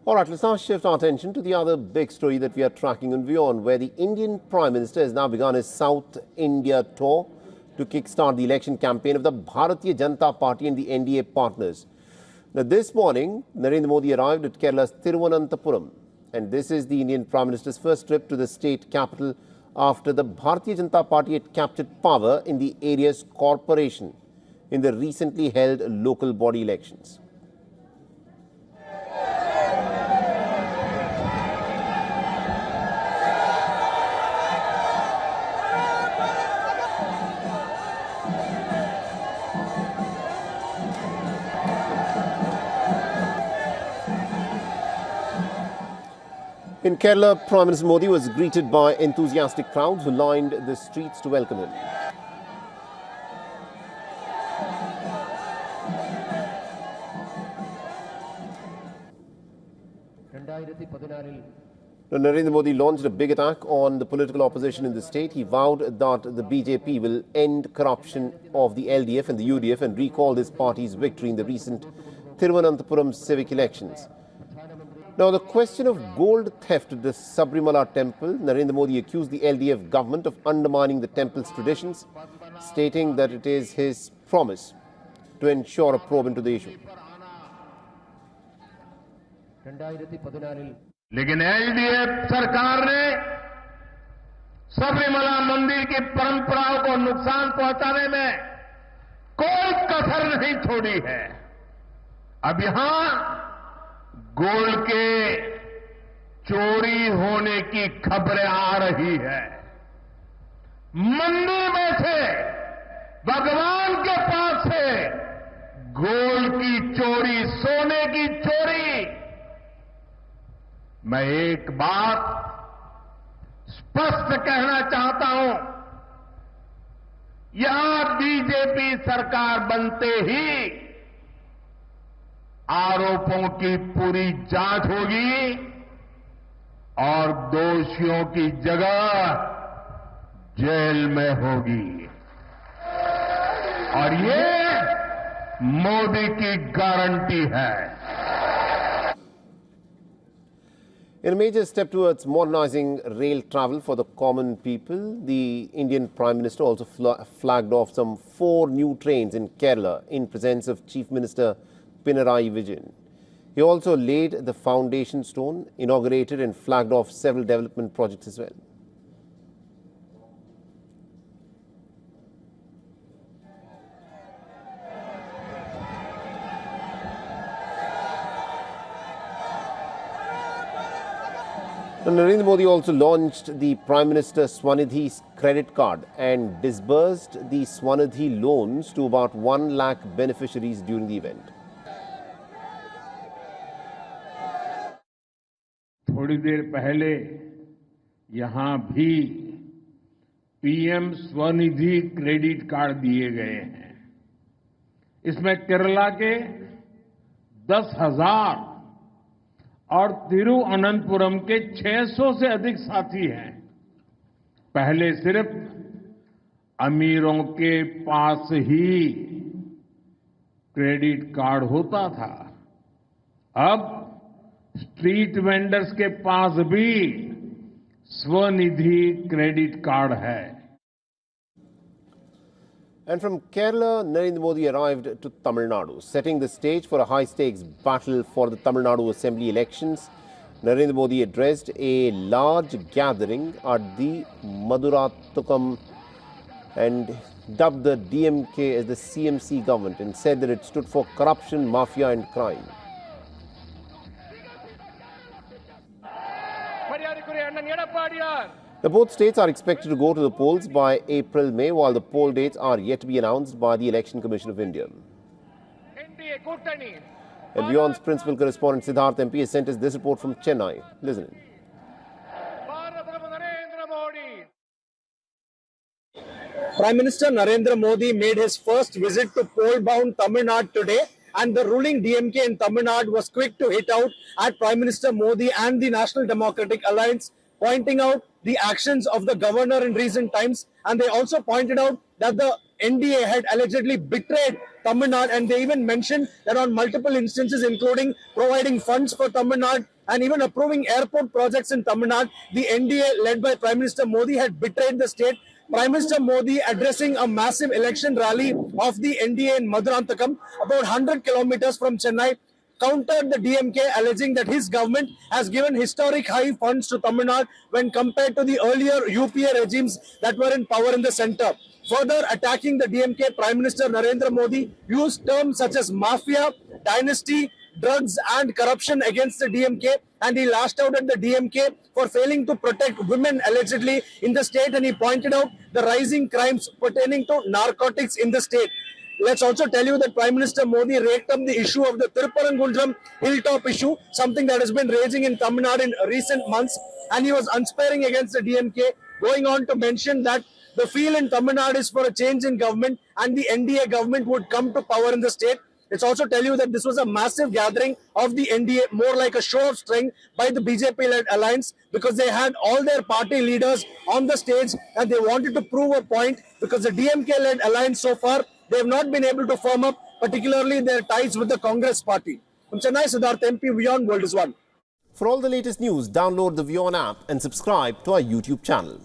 All right, let's now shift our attention to the other big story that we are tracking on WION, where the Indian Prime Minister has now begun his South India tour to kickstart the election campaign of the Bharatiya Janata Party and the NDA partners. Now, this morning, Narendra Modi arrived at Kerala's Thiruvananthapuram, and this is the Indian Prime Minister's first trip to the state capital after the Bharatiya Janata Party had captured power in the area's corporation in the recently held local body elections. In Kerala, Prime Minister Modi was greeted by enthusiastic crowds who lined the streets to welcome him. Now, Narendra Modi launched a big attack on the political opposition in the state. He vowed that the BJP will end corruption of the LDF and the UDF and recall this party's victory in the recent Thiruvananthapuram civic elections. Now, the question of gold theft at the Sabrimala temple, Narendra Modi accused the LDF government of undermining the temple's traditions, stating that it is his promise to ensure a probe into the issue. लेकिन LDF सरकार ने सबरीमला मंदिर की परंपराओं को नुकसान पहुंचाने में कोई कसर नहीं छोड़ी है। अब यहां गोल्ड के चोरी होने की खबरें आ रही है। मंदिर में से भगवान के पास से गोल्ड की चोरी, सोने की चोरी। मैं एक बात स्पष्ट कहना चाहता हूं, यहां बीजेपी सरकार बनते ही आरोपों की पूरी जांच होगी और दोषियों की जगह जेल में होगी और ये मोदी की गारंटी है। In a major step towards modernizing rail travel for the common people, the Indian Prime Minister also flagged off some 4 new trains in Kerala in presence of Chief Minister Pinarayi Vijayan. He also laid the foundation stone, inaugurated and flagged off several development projects as well. Narendra Modi also launched the Prime Minister Swanidhi credit card and disbursed the Swanidhi loans to about 1 lakh beneficiaries during the event. थोड़ी देर पहले यहां भी PM Svanidhi credit card दिए गए हैं। इसमें केरला के 10,000 और तिरुवनंतपुरम के 600 से अधिक साथी हैं। पहले सिर्फ अमीरों के पास ही क्रेडिट कार्ड होता था, अब स्ट्रीट वेंडर्स के पास भी स्वनिधि क्रेडिट कार्ड है। And from Kerala, Narendra Modi arrived to Tamil Nadu, setting the stage for a high-stakes battle for the Tamil Nadu Assembly elections. Narendra Modi addressed a large gathering at the Madurathukam and dubbed the DMK as the CMC government and said that it stood for corruption, mafia and crime. Now, both states are expected to go to the polls by April-May, while the poll dates are yet to be announced by the Election Commission of India. And WION's principal correspondent Siddharth MP has sent us this report from Chennai. Listen in. Prime Minister Narendra Modi made his first visit to poll-bound Tamil Nadu today, and the ruling DMK in Tamil Nadu was quick to hit out at Prime Minister Modi and the National Democratic Alliance, pointing out the actions of the governor in recent times, and they also pointed out that the NDA had allegedly betrayed Tamil Nadu, and they even mentioned that on multiple instances, including providing funds for Tamil Nadu and even approving airport projects in Tamil Nadu, the NDA led by Prime Minister Modi had betrayed the state. Prime Minister Modi addressing a massive election rally of the NDA in Maduranthakam, about 100 kilometers from Chennai, countered the DMK, alleging that his government has given historic high funds to Tamil Nadu when compared to the earlier UPA regimes that were in power in the centre. Further attacking the DMK, Prime Minister Narendra Modi used terms such as mafia, dynasty, drugs and corruption against the DMK, and he lashed out at the DMK for failing to protect women allegedly in the state, and he pointed out the rising crimes pertaining to narcotics in the state. Let's also tell you that Prime Minister Modi raked up the issue of the Thiruvananthapuram hilltop issue, something that has been raging in Tamil Nadu in recent months, and he was unsparing against the DMK, going on to mention that the feel in Tamil Nadu is for a change in government and the NDA government would come to power in the state. Let's also tell you that this was a massive gathering of the NDA, more like a show of strength by the BJP-led alliance, because they had all their party leaders on the stage and they wanted to prove a point, because the DMK-led alliance so far, they have not been able to firm up, particularly their ties with the Congress party. From Chennai, Siddharth MP, WION World is One. For all the latest news, download the WION app and subscribe to our YouTube channel.